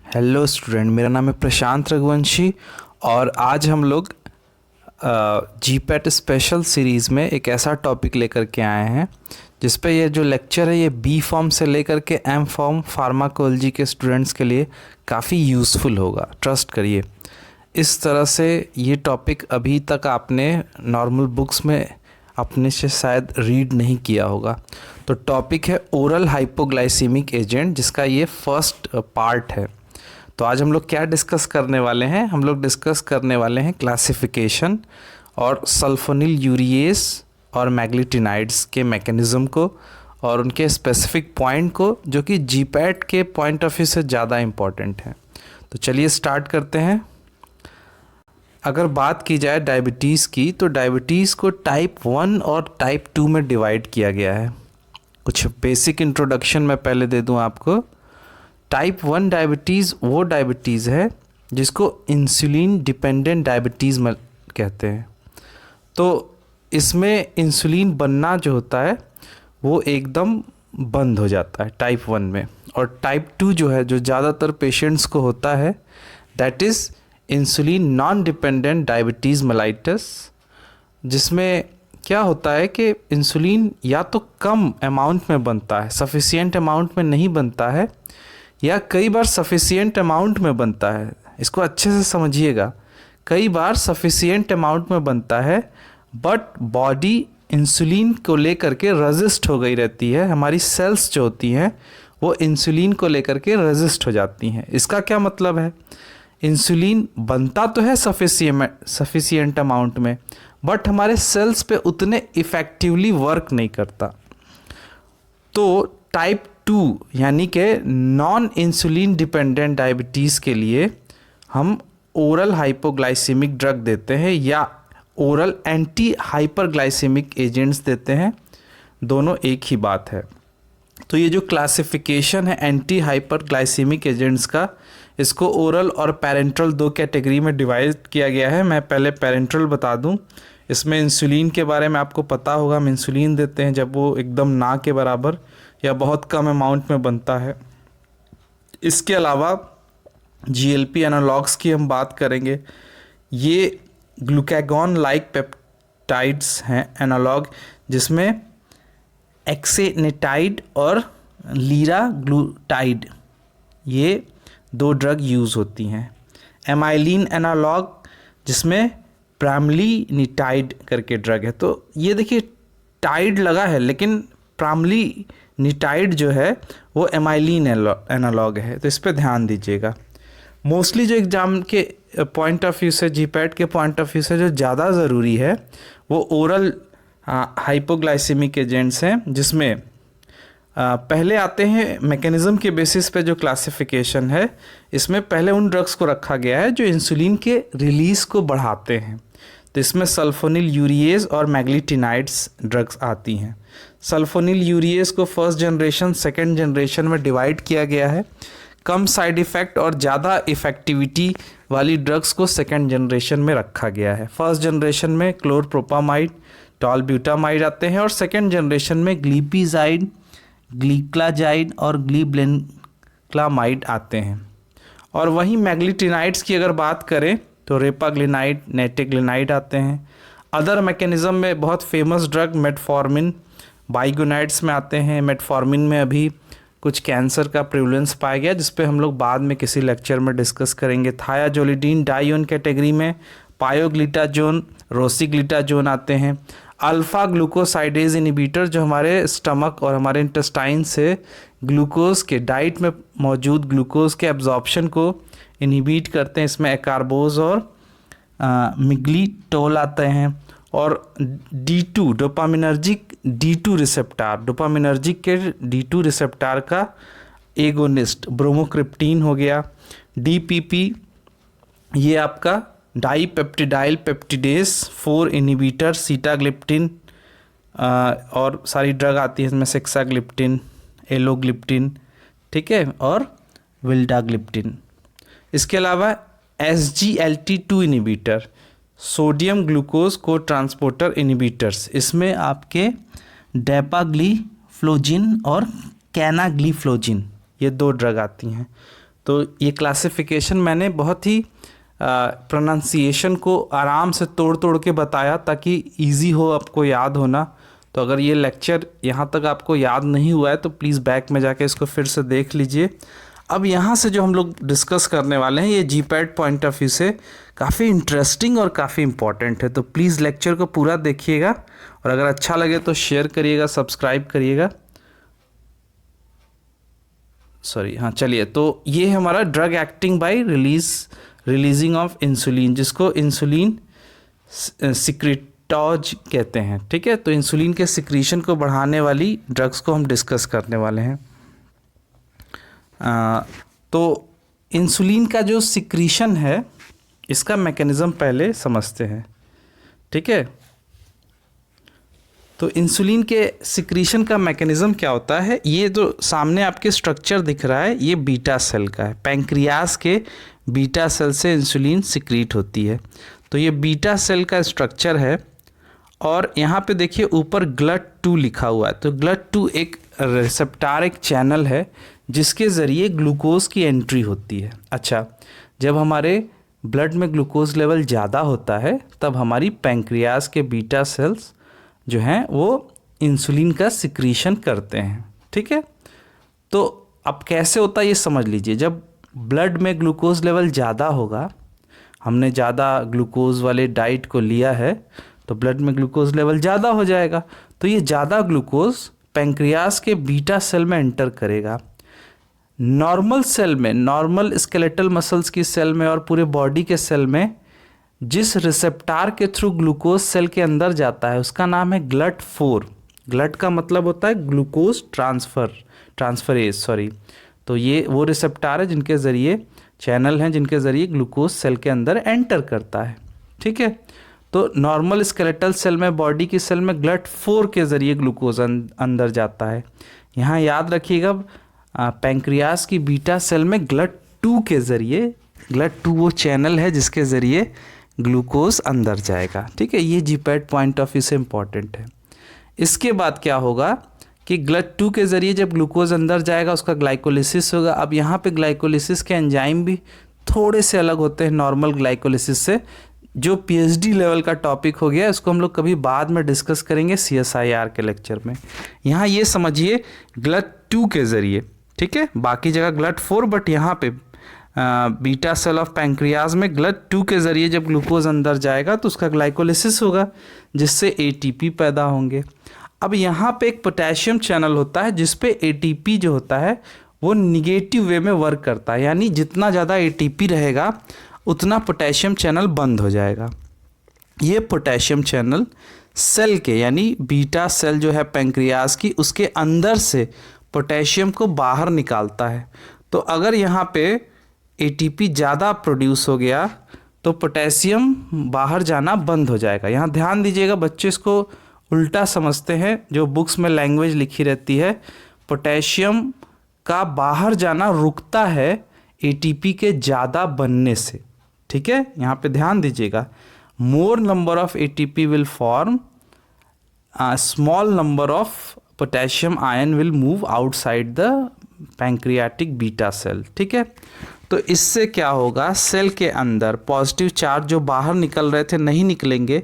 Hello student, मेरा नाम है प्रशांत रघुवंशी और आज हम लोग जीपैट स्पेशल सीरीज़ में एक ऐसा टॉपिक लेकर के आए हैं जिस पे ये जो लेक्चर है ये बी फॉर्म से लेकर के एम फॉर्म फार्माकोलॉजी के स्टूडेंट्स के लिए काफ़ी यूज़फुल होगा। ट्रस्ट करिए, इस तरह से ये टॉपिक अभी तक आपने नॉर्मल बुक्स में अपने से शायद रीड नहीं किया होगा। तो टॉपिक है ओरल हाइपोग्लाइसीमिक एजेंट, जिसका ये फर्स्ट पार्ट है। तो आज हम लोग क्या डिस्कस करने वाले हैं? हम लोग डिस्कस करने वाले हैं क्लासिफिकेशन और सल्फोनिल यूरिएस और मैग्लिटिनाइड्स के मैकेनिज़्म को और उनके स्पेसिफिक पॉइंट को, जो कि जीपैट के पॉइंट ऑफ व्यू से ज़्यादा इम्पॉर्टेंट है। तो चलिए स्टार्ट करते हैं। अगर बात की जाए डायबिटीज़ की, तो डायबिटीज़ को टाइप 1 और टाइप 2 में डिवाइड किया गया है। कुछ बेसिक इंट्रोडक्शन मैं पहले दे दूं आपको। टाइप 1 डायबिटीज़ वो डायबिटीज़ है जिसको इंसुलिन डिपेंडेंट डायबिटीज़ में कहते हैं। तो इसमें इंसुलिन बनना जो होता है वो एकदम बंद हो जाता है टाइप 1 में। और टाइप 2 जो है, जो ज़्यादातर पेशेंट्स को होता है, that is insulin non dependent diabetes mellitus, जिसमें क्या होता है कि इंसुलिन या तो कम अमाउंट में बनता है, सफिशिएंट अमाउंट में नहीं बनता है, या कई बार सफिशिएंट अमाउंट में बनता है। इसको अच्छे से समझिएगा, कई बार सफिशिएंट अमाउंट में बनता है बट बॉडी इंसुलिन को लेकर के रेजिस्ट हो गई रहती है। हमारी सेल्स जो होती हैं वो इंसुलिन को लेकर के रेजिस्ट हो जाती हैं। इसका क्या मतलब है? इंसुलिन बनता तो है सफिशिएंट अमाउंट में, बट हमारे सेल्स पे उतने इफ़ेक्टिवली वर्क नहीं करता। तो टाइप 2 यानी कि नॉन इंसुलिन डिपेंडेंट डायबिटीज़ के लिए हम ओरल हाइपोग्लाइसेमिक ड्रग देते हैं या ओरल एंटी हाइपरग्लाइसेमिक एजेंट्स देते हैं। दोनों एक ही बात है। तो ये जो क्लासिफिकेशन है एंटी हाइपरग्लाइसेमिक एजेंट्स का, इसको ओरल और पैरेंट्रल दो कैटेगरी में डिवाइड किया गया है। मैं पहले पैरेंट्रल बता दूं। इसमें इंसुलिन के बारे में आपको पता होगा, हम इंसुलिन देते हैं जब वो एकदम ना के बराबर या बहुत कम अमाउंट में बनता है। इसके अलावा जीएलपी एनालॉग्स की हम बात करेंगे। ये ग्लूकागॉन लाइक पेप्टाइड्स हैं एनालॉग, जिसमें एक्सेनेटाइड और लीराग्लूटाइड ये दो ड्रग यूज़ होती हैं। एमाइलिन एनालॉग, जिसमें प्रामलीनिटाइड करके ड्रग है। तो ये देखिए टाइड लगा है, लेकिन प्रामलीनिटाइड जो है वो एमाइलिन एनालॉग है। तो इस पर ध्यान दीजिएगा। मोस्टली जो एग्ज़ाम के पॉइंट ऑफ व्यू से, जीपैट के पॉइंट ऑफ व्यू से जो ज़्यादा ज़रूरी है वो ओरल हाइपोग्लाइसेमिक एजेंट्स हैं, जिसमें पहले आते हैं मैकेनिज़्म के बेसिस पे जो क्लासिफिकेशन है। इसमें पहले उन ड्रग्स को रखा गया है जो इंसुलिन के रिलीज़ को बढ़ाते हैं। तो इसमें सल्फोनिल यूरिएस और मैग्लिटिनाइड्स ड्रग्स आती हैं। सल्फोनिल यूरिएस को फर्स्ट जनरेशन, सेकेंड जनरेशन में डिवाइड किया गया है। कम साइड इफ़ेक्ट और ज़्यादा इफ़ेक्टिविटी वाली ड्रग्स को सेकेंड जनरेशन में रखा गया है। फर्स्ट जनरेशन में क्लोरप्रोपामाइड, टॉलब्यूटामाइड आते हैं और सेकेंड जनरेशन में ग्लीपिजाइड, ग्लीक्लाजाइड और ग्लीब्लेंक्लामाइड आते हैं। और वहीं मैग्लिटिनाइड्स की अगर बात करें तो रेपाग्लिनाइड, नेटिग्लिनाइड आते हैं। अदर मैकेनिज़्म में बहुत फेमस ड्रग मेटफॉर्मिन, बाइगोनाइड्स में आते हैं। मेटफॉर्मिन में अभी कुछ कैंसर का प्रिवलेंस पाया गया, जिस पे हम लोग बाद में किसी लेक्चर में डिस्कस करेंगे। थायाजोलिडीन डाइओन कैटेगरी में पायोग्लिटाजोन, रोसीग्लिटाजोन आते हैं। अल्फ़ा ग्लूकोसाइडेज इनिबिटर, जो हमारे स्टमक और हमारे इंटेस्टाइन से ग्लूकोज के, डाइट में मौजूद ग्लूकोज के एब्जॉर्प्शन को इनिबिट करते हैं। इसमें एकार्बोज और मिग्लिटोल आते हैं। और D2 dopaminergic D2 receptor, dopaminergic के D2 रिसेप्टार का एगोनिस्ट ब्रोमोक्रिप्टीन हो गया। DPP ये आपका डाईपेप्टिडाइल पेप्टिडेस 4 इनिबिटर, सीटाग्लिप्टिन और सारी ड्रग आती है इसमें, सिक्साग्लिप्टिन, एलोग्लिप्टिन, ठीक है, और विल्डाग्लिप्टिन। इसके अलावा SGLT2 इनिबिटर, सोडियम ग्लूकोज को ट्रांसपोर्टर इनिबिटर्स, इसमें आपके डेपाग्लीफ्लोजिन और कैनाग्लीफ्लोजिन ये दो ड्रग आती हैं। तो ये क्लासिफिकेशन मैंने बहुत ही प्रोनाउंसिएशन को आराम से तोड़ तोड़ के बताया ताकि इजी हो आपको याद होना। तो अगर ये लेक्चर यहाँ तक आपको याद नहीं हुआ है तो प्लीज़ बैक में जाके इसको फिर से देख लीजिए। अब यहाँ से जो हम लोग डिस्कस करने वाले हैं ये जीपैट पॉइंट ऑफ व्यू से काफ़ी इंटरेस्टिंग और काफ़ी इम्पॉर्टेंट है। तो प्लीज़ लेक्चर को पूरा देखिएगा और अगर अच्छा लगे तो शेयर करिएगा, सब्सक्राइब करिएगा। सॉरी, हाँ चलिए। तो ये है हमारा drug acting by releasing of insulin, जिसको इंसुलिन सिक्रेटॉज कहते हैं। ठीक है, तो इंसुलिन के सिक्रीशन को बढ़ाने वाली ड्रग्स को हम डिस्कस करने वाले हैं। तो इंसुलिन का जो सिक्रीशन है इसका मैकेनिज़्म पहले समझते हैं। ठीक है, तो इंसुलिन के सिक्रीशन का मैकेनिज़्म क्या होता है, ये जो सामने आपके स्ट्रक्चर दिख रहा है ये बीटा सेल का है। पैंक्रियास के बीटा सेल से इंसुलिन सिक्रीट होती है। तो ये बीटा सेल का स्ट्रक्चर है और यहाँ पे देखिए ऊपर GLUT2 लिखा हुआ है। तो GLUT2 एक रिसेप्टारिक चैनल है जिसके ज़रिए ग्लूकोज की एंट्री होती है। अच्छा, जब हमारे ब्लड में ग्लूकोज लेवल ज़्यादा होता है तब हमारी पैंक्रियास के बीटा सेल्स जो हैं वो इंसुलिन का सिक्रीशन करते हैं। ठीक है, तो अब कैसे होता है ये समझ लीजिए। जब ब्लड में ग्लूकोज लेवल ज़्यादा होगा, हमने ज़्यादा ग्लूकोज वाले डाइट को लिया है तो ब्लड में ग्लूकोज लेवल ज़्यादा हो जाएगा। तो ये ज़्यादा ग्लूकोज पैंक्रियास के बीटा सेल में एंटर करेगा। नॉर्मल सेल में, नॉर्मल स्केलेटल मसल्स की सेल में और पूरे बॉडी के सेल में जिस रिसेप्टार के थ्रू ग्लूकोज सेल के अंदर जाता है उसका नाम है GLUT4। ग्लट का मतलब होता है ग्लूकोज ट्रांसफरेज सॉरी। तो ये वो रिसेप्टार है जिनके ज़रिए, चैनल हैं जिनके ज़रिए ग्लूकोज सेल के अंदर एंटर करता है। ठीक है, तो नॉर्मल स्केलेटल सेल में, बॉडी की सेल में GLUT4 के ज़रिए ग्लूकोज अंदर जाता है। यहाँ याद रखिएगा पैंक्रियास की बीटा सेल में GLUT2 के ज़रिए, GLUT2 वो चैनल है जिसके ज़रिए ग्लूकोज अंदर जाएगा। ठीक है, ये जीपैट पॉइंट ऑफ व्यू से इम्पॉर्टेंट है। इसके बाद क्या होगा कि GLUT2 के ज़रिए जब ग्लूकोज अंदर जाएगा उसका ग्लाइकोलिसिस होगा। अब यहाँ पे ग्लाइकोलिसिस के एंजाइम भी थोड़े से अलग होते हैं नॉर्मल ग्लाइकोलिसिस से, जो PhD लेवल का टॉपिक हो गया। इसको हम लोग कभी बाद में डिस्कस करेंगे CSIR के लेक्चर में। यहाँ ये समझिए GLUT2 के ज़रिए, ठीक है, बाकी जगह GLUT4, बट यहाँ पे बीटा सेल ऑफ पैंक्रियाज में GLUT2 के ज़रिए जब ग्लूकोज अंदर जाएगा तो उसका ग्लाइकोलिसिस होगा जिससे ATP पैदा होंगे। अब यहाँ पे एक पोटेशियम चैनल होता है जिस पे ATP जो होता है वो निगेटिव वे में वर्क करता है, यानी जितना ज़्यादा ATP रहेगा उतना पोटेशियम चैनल बंद हो जाएगा। ये पोटेशियम चैनल सेल के, यानी बीटा सेल जो है पैंक्रियाज की, उसके अंदर से पोटेशियम को बाहर निकालता है। तो अगर यहाँ पे ATP ज़्यादा प्रोड्यूस हो गया तो पोटेशियम बाहर जाना बंद हो जाएगा। यहाँ ध्यान दीजिएगा, बच्चे इसको उल्टा समझते हैं। जो बुक्स में लैंग्वेज लिखी रहती है, पोटेशियम का बाहर जाना रुकता है ATP के ज़्यादा बनने से। ठीक है, यहाँ पे ध्यान दीजिएगा, more number of ATP will form, small number of potassium ion will move outside the pancreatic beta cell. ठीक है, तो इससे क्या होगा, सेल के अंदर पॉजिटिव चार्ज जो बाहर निकल रहे थे नहीं निकलेंगे।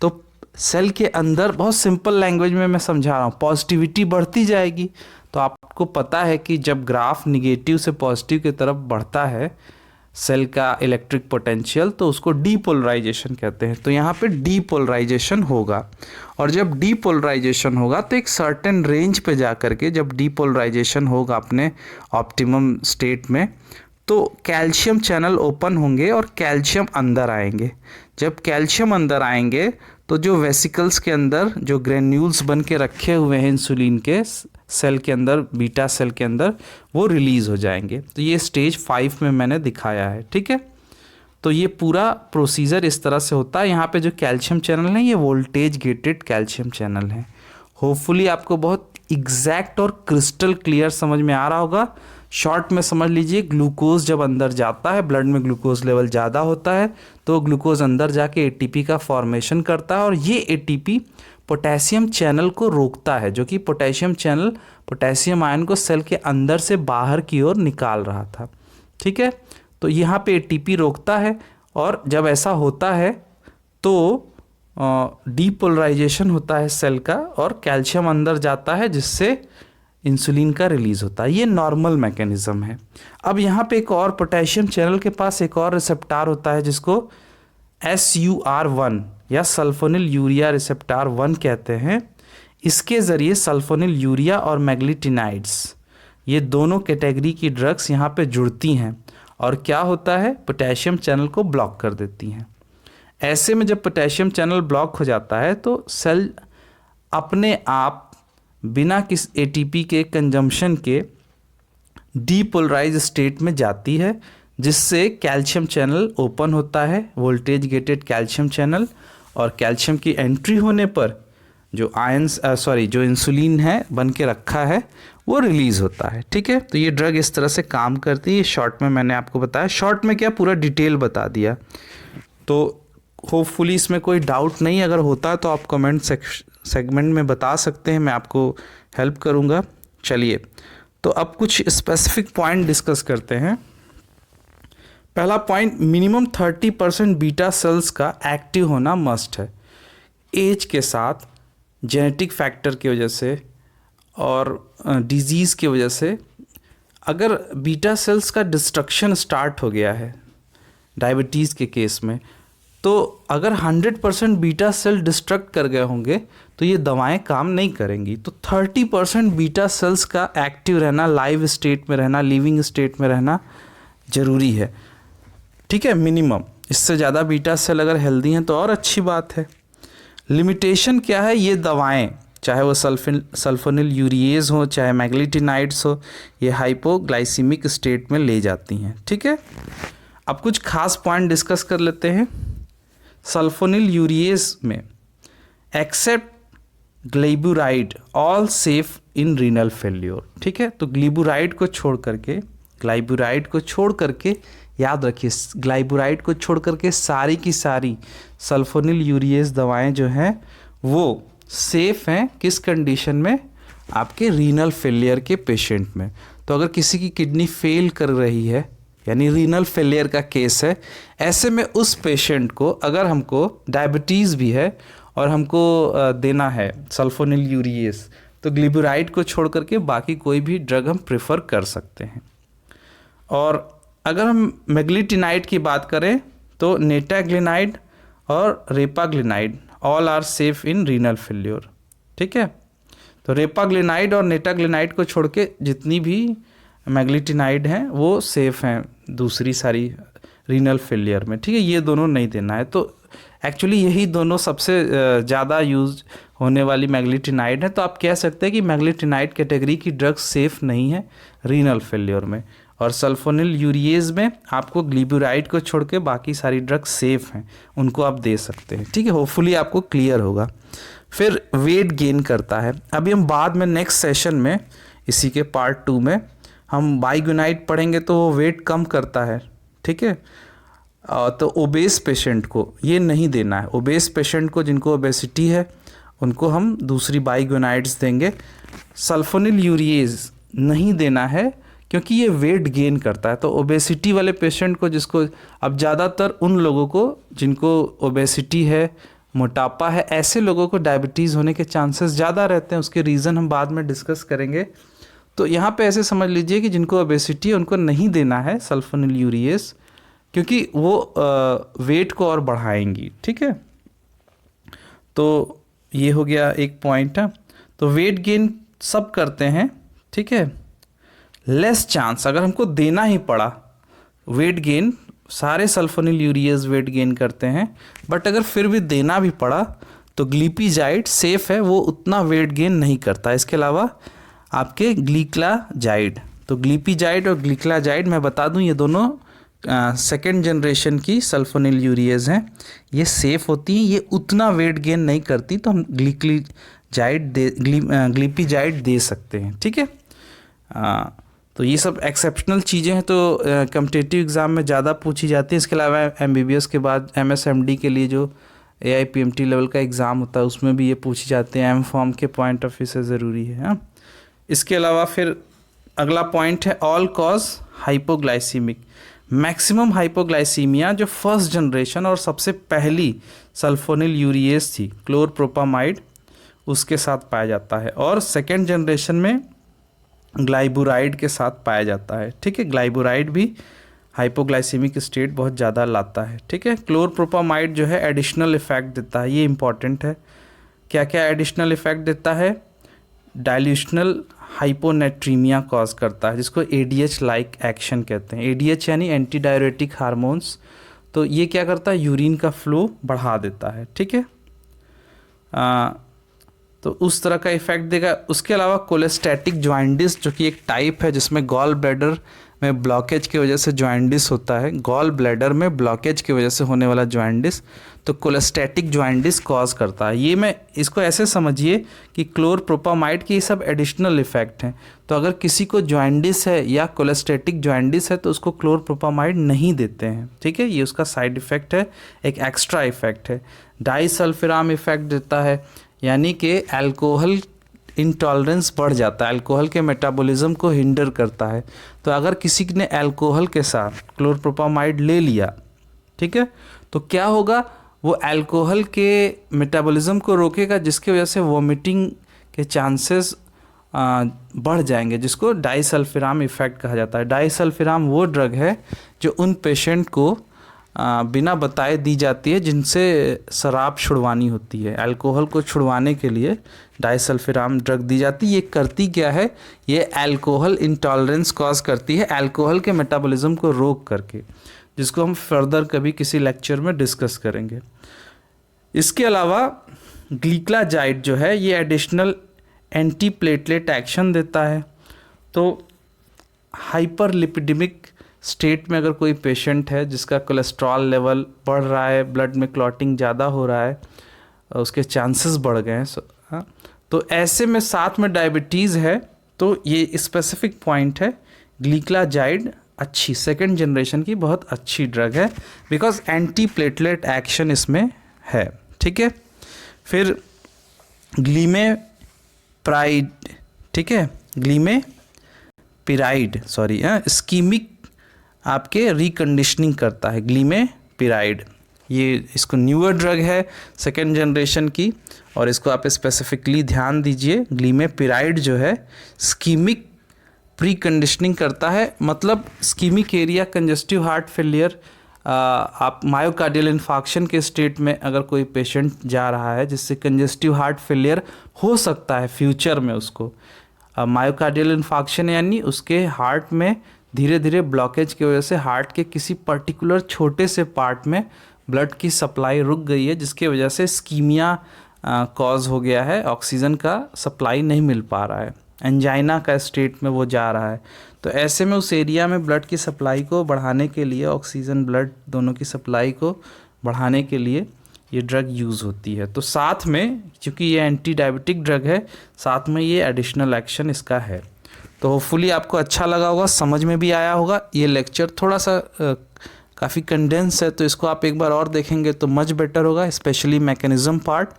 तो सेल के अंदर, बहुत सिंपल लैंग्वेज में मैं समझा रहा हूँ, पॉजिटिविटी बढ़ती जाएगी। तो आपको पता है कि जब ग्राफ निगेटिव से पॉजिटिव की तरफ बढ़ता है सेल का इलेक्ट्रिक पोटेंशियल, तो उसको डीपोलराइजेशन कहते हैं। तो यहाँ पे डीपोलराइजेशन होगा, और जब डीपोलराइजेशन होगा तो एक सर्टेन रेंज पे जा कर के जब डीपोलराइजेशन होगा अपने ऑप्टिमम स्टेट में, तो कैल्शियम चैनल ओपन होंगे और कैल्शियम अंदर आएंगे। जब कैल्शियम अंदर आएंगे तो जो वेसिकल्स के अंदर जो ग्रेन्यूल्स बन के रखे हुए हैं इंसुलिन के सेल के अंदर, बीटा सेल के अंदर, वो रिलीज़ हो जाएंगे। तो ये स्टेज 5 में मैंने दिखाया है। ठीक है, तो ये पूरा प्रोसीजर इस तरह से होता है। यहाँ पे जो कैल्शियम चैनल है ये वोल्टेज गेटेड कैल्शियम चैनल है। होपफुली आपको बहुत एग्जैक्ट और क्रिस्टल क्लियर समझ में आ रहा होगा। शॉर्ट में समझ लीजिए, ग्लूकोज जब अंदर जाता है, ब्लड में ग्लूकोज लेवल ज़्यादा होता है तो ग्लूकोज अंदर जाके ATP का फॉर्मेशन करता है, और ये ATP पोटेशियम चैनल को रोकता है, जो कि पोटेशियम चैनल पोटेशियम आयन को सेल के अंदर से बाहर की ओर निकाल रहा था। ठीक है। तो यहाँ पे एटीपी रोकता है और जब ऐसा होता है तो डीपोलराइजेशन होता है सेल का और कैल्शियम अंदर जाता है जिससे इंसुलिन का रिलीज होता है। ये नॉर्मल मैकेनिज्म है। अब यहाँ पे एक और पोटेशियम चैनल के पास एक और रिसेप्टार होता है जिसको SUR1 या सल्फोनिल यूरिया रिसेप्टार 1 कहते हैं। इसके ज़रिए सल्फोनिल यूरिया और मैग्लीटिनाइड्स ये दोनों कैटेगरी की ड्रग्स यहाँ पे जुड़ती हैं और क्या होता है, पोटेशियम चैनल को ब्लॉक कर देती हैं। ऐसे में जब पोटेशियम चैनल ब्लॉक हो जाता है तो सेल अपने आप बिना किस एटीपी के कंजम्पशन के डीपोलराइज स्टेट में जाती है जिससे कैल्शियम चैनल ओपन होता है, वोल्टेज गेटेड कैल्शियम चैनल, और कैल्शियम की एंट्री होने पर जो जो इंसुलिन है बन के रखा है वो रिलीज़ होता है। ठीक है, तो ये ड्रग इस तरह से काम करती है। शॉर्ट में मैंने आपको बताया, शॉर्ट में क्या पूरा डिटेल बता दिया। तो होपफुली इसमें कोई डाउट नहीं, अगर होता है तो आप कमेंट सेगमेंट में बता सकते हैं, मैं आपको हेल्प करूँगा। चलिए, तो अब कुछ स्पेसिफिक पॉइंट डिस्कस करते हैं। पहला पॉइंट, मिनिमम 30% बीटा सेल्स का एक्टिव होना मस्ट है। एज के साथ, जेनेटिक फैक्टर की वजह से और डिजीज़ की वजह से अगर बीटा सेल्स का डिस्ट्रक्शन स्टार्ट हो गया है डायबिटीज़ के केस में, तो अगर 100% बीटा सेल डिस्ट्रक्ट कर गए होंगे तो ये दवाएं काम नहीं करेंगी। तो 30% बीटा सेल्स का एक्टिव रहना, लाइव स्टेट में रहना, लिविंग स्टेट में रहना ज़रूरी है। ठीक है, मिनिमम। इससे ज़्यादा बीटा सेल अगर हेल्दी हैं तो और अच्छी बात है। लिमिटेशन क्या है, ये दवाएं चाहे वो सल्फोनिल यूरिएज हो चाहे मैग्लीटिनाइड्स हो, ये हाइपोग्लाइसीमिक स्टेट में ले जाती हैं। ठीक है, अब कुछ खास पॉइंट डिस्कस कर लेते हैं। सल्फोनिल यूरिएज में except glyburide all safe in renal failure. ठीक है, तो ग्लाइबुराइड को छोड़ करके याद रखिए, ग्लाइबुराइड को छोड़ करके सारी की सारी सल्फोनिल यूरिएज दवाएं जो हैं वो सेफ़ हैं। किस कंडीशन में, आपके रीनल फेलियर के पेशेंट में। तो अगर किसी की किडनी फेल कर रही है यानी रीनल फेलियर का केस है, ऐसे में उस पेशेंट को अगर हमको डायबिटीज़ भी है और हमको देना है सल्फोनिल यूरिएज, तो ग्लिबुराइड को छोड़ करके बाकी कोई भी ड्रग हम प्रेफर कर सकते हैं। और अगर हम मैग्लीटिनाइड की बात करें तो नेटाग्लिनाइड और repaglinide all are safe in renal failure. ठीक है, तो रेपाग्लिनाइड और नेटाग्लिनाइड को छोड़ के जितनी भी मैग्लीटिनाइड हैं वो सेफ़ हैं दूसरी सारी रीनल फेलियर में। ठीक है, ये दोनों नहीं देना है। तो एक्चुअली यही दोनों सबसे ज़्यादा यूज होने वाली मैग्लीटिनाइड है। तो आप कह सकते हैं कि मैग्लीटिनाइड कैटेगरी की ड्रग्स सेफ़ नहीं है रीनल फेलियर में, और सल्फोनिल यूरिएज में आपको ग्लिबुराइड को छोड़ के बाकी सारी ड्रग्स सेफ़ हैं, उनको आप दे सकते हैं। ठीक है, होपफुली आपको क्लियर होगा। फिर वेट गेन करता है। अभी हम बाद में नेक्स्ट सेशन में इसी के पार्ट 2 में हम बाइगुनाइड पढ़ेंगे तो वो वेट कम करता है। ठीक है, तो ओबेस पेशेंट को ये नहीं देना है। ओबेस पेशेंट को जिनको ओबेसिटी है उनको हम दूसरी बाइगुनाइड्स देंगे। सल्फोनिल यूरिएज नहीं देना है क्योंकि ये वेट गेन करता है। तो ओबेसिटी वाले पेशेंट को, जिसको अब ज़्यादातर उन लोगों को जिनको ओबेसिटी है, मोटापा है, ऐसे लोगों को डायबिटीज़ होने के चांसेस ज़्यादा रहते हैं। उसके रीज़न हम बाद में डिस्कस करेंगे। तो यहाँ पे ऐसे समझ लीजिए कि जिनको ओबेसिटी है उनको नहीं देना है सल्फोनिल यूरिएज, क्योंकि वो वेट को और बढ़ाएंगी। ठीक है, तो ये हो गया एक पॉइंट है। तो वेट गेन सब करते हैं। ठीक है, लेस चांस अगर हमको देना ही पड़ा वेट गेन, सारे सल्फोनिल यूरिएज वेट गेन करते हैं, बट अगर फिर भी देना भी पड़ा तो ग्लिपिजाइड सेफ है, वो उतना वेट गेन नहीं करता। इसके अलावा आपके ग्लिक्लाजाइड, तो ग्लिपिजाइड और ग्लिक्लाजाइड मैं बता दूं ये दोनों सेकेंड जनरेशन की सल्फोनिल यूरिएज हैं, ये सेफ़ होती हैं, ये उतना वेट गेन नहीं करती, तो हम ग्लिपिजाइड दे सकते हैं। ठीक है, तो ये सब एक्सेप्शनल चीज़ें हैं, तो कम्पिटिटिव एग्ज़ाम में ज़्यादा पूछी जाती है। इसके अलावा MBBS के बाद MSMD के लिए जो AIPMT लेवल का एग्ज़ाम होता है उसमें भी ये पूछी जाती है। M.Pharm के पॉइंट ऑफ व्यू से ज़रूरी है। इसके अलावा फिर अगला पॉइंट है all cause hypoglycaemic, maximum hypoglycaemia जो फर्स्ट जनरेशन और सबसे पहली सल्फोनिल यूरिएज थी क्लोरप्रोपामाइड उसके साथ पाया जाता है, और सेकेंड जनरेशन में ग्लाइबुराइड के साथ पाया जाता है। ठीक है, ग्लाइबुराइड भी हाइपोग्लाइसीमिक स्टेट बहुत ज़्यादा लाता है। ठीक है, क्लोरप्रोपामाइड जो है एडिशनल इफेक्ट देता है, ये इंपॉर्टेंट है। क्या क्या एडिशनल इफेक्ट देता है? डाइल्यूशनल हाइपोनेट्रीमिया कॉज करता है, जिसको एडीएच लाइक एक्शन कहते हैं। एडीएच यानी एंटी डायरेटिक हार्मोन्स, तो ये क्या करता है? यूरिन का फ्लो बढ़ा देता है। ठीक है, तो उस तरह का इफेक्ट देगा। उसके अलावा कोलेस्टैटिक जॉइंडिस, जो कि एक टाइप है जिसमें गॉल ब्लैडर में ब्लॉकेज की वजह से जॉइंडिस होता है, गॉल ब्लैडर में ब्लॉकेज की वजह से होने वाला जॉइंडिस, तो कोलेस्टैटिक जॉइंडिस कॉज करता है। ये मैं इसको ऐसे समझिए कि क्लोरप्रोपामाइड के ये सब एडिशनल इफेक्ट हैं। तो अगर किसी को जॉइंडिस है या कोलेस्टैटिक जॉइंडिस है तो उसको क्लोरप्रोपामाइड नहीं देते हैं। ठीक है, ये उसका साइड इफेक्ट है, एक एक्स्ट्रा इफेक्ट है। डाइसल्फिराम इफेक्ट देता है, यानी कि अल्कोहल इंटॉलरेंस बढ़ जाता है, अल्कोहल के मेटाबॉलिज्म को हिंडर करता है। तो अगर किसी ने अल्कोहल के साथ क्लोरप्रोपामाइड ले लिया, ठीक है, तो क्या होगा? वो अल्कोहल के मेटाबॉलिज्म को रोकेगा, जिसकी वजह से वोमिटिंग के चांसेस बढ़ जाएंगे, जिसको डाइसल्फिराम इफेक्ट कहा जाता है। डाइसल्फिराम वो ड्रग है जो उन पेशेंट को बिना बताए दी जाती है जिनसे शराब छुड़वानी होती है। अल्कोहल को छुड़वाने के लिए डाइसल्फिराम ड्रग दी जाती है। ये करती क्या है? ये अल्कोहल इंटॉलरेंस कॉज करती है, अल्कोहल के मेटाबॉलिज्म को रोक करके, जिसको हम फर्दर कभी किसी लेक्चर में डिस्कस करेंगे। इसके अलावा ग्लिक्लाजाइड जो है ये एडिशनल एंटी प्लेटलेट एक्शन देता है। तो हाइपरलिपिडेमिक स्टेट में अगर कोई पेशेंट है जिसका कोलेस्ट्रॉल लेवल बढ़ रहा है, ब्लड में क्लॉटिंग ज़्यादा हो रहा है, उसके चांसेस बढ़ गए हैं, तो ऐसे में साथ में डायबिटीज़ है, तो ये स्पेसिफिक पॉइंट है। ग्लिक्लाजाइड अच्छी सेकेंड जनरेशन की बहुत अच्छी ड्रग है, बिकॉज एंटी प्लेटलेट एक्शन इसमें है। ठीक है, फिर ग्लीमेप्राइड, ठीक है, ग्लीमेपिराइड स्कीमिक आपके रिकंडीशनिंग करता है, ग्लीमेपिराइड। ये इसको न्यूअर ड्रग है सेकेंड जनरेशन की, और इसको आप स्पेसिफिकली ध्यान दीजिए। ग्लीमेपिराइड जो है स्कीमिक प्री कंडीशनिंग करता है, मतलब ischemic area congestive heart failure, आप मायोकार्डियल इन्फाक्शन के स्टेट में अगर कोई पेशेंट जा रहा है जिससे कंजेस्टिव हार्ट फेलियर हो सकता है फ्यूचर में, उसको मायोकार्डियल इन्फाक्शन यानी उसके हार्ट में धीरे धीरे ब्लॉकेज की वजह से हार्ट के किसी पर्टिकुलर छोटे से पार्ट में ब्लड की सप्लाई रुक गई है, जिसकी वजह से स्कीमिया कॉज हो गया है, ऑक्सीजन का सप्लाई नहीं मिल पा रहा है, एंजाइना का स्टेट में वो जा रहा है। तो ऐसे में उस एरिया में ब्लड की सप्लाई को बढ़ाने के लिए, ऑक्सीजन ब्लड दोनों की सप्लाई को बढ़ाने के लिए ये ड्रग यूज़ होती है। तो साथ में, क्योंकि ये एंटी डायबिटिक ड्रग है, साथ में ये एडिशनल एक्शन इसका है। तो होपफुली आपको अच्छा लगा होगा, समझ में भी आया होगा। ये लेक्चर थोड़ा सा काफ़ी कंडेंस है, तो इसको आप एक बार और देखेंगे तो मच बेटर होगा, स्पेशली मैकेनिज़्म पार्ट।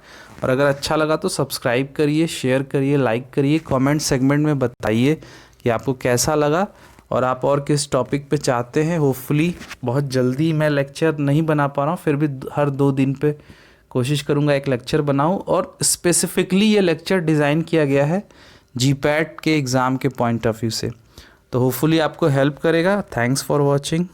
और अगर अच्छा लगा तो सब्सक्राइब करिए, शेयर करिए, लाइक करिए, कमेंट सेगमेंट में बताइए कि आपको कैसा लगा और आप और किस टॉपिक पे चाहते हैं। होपफुली बहुत जल्दी मैं लेक्चर नहीं बना पा रहा हूँ, फिर भी हर 2 दिन पे कोशिश करूँगा एक लेक्चर बनाऊँ। और स्पेसिफिकली ये लेक्चर डिज़ाइन किया गया है जीपैट के एग्ज़ाम के पॉइंट ऑफ व्यू से, तो होपफुली आपको हेल्प करेगा। Thanks for watching.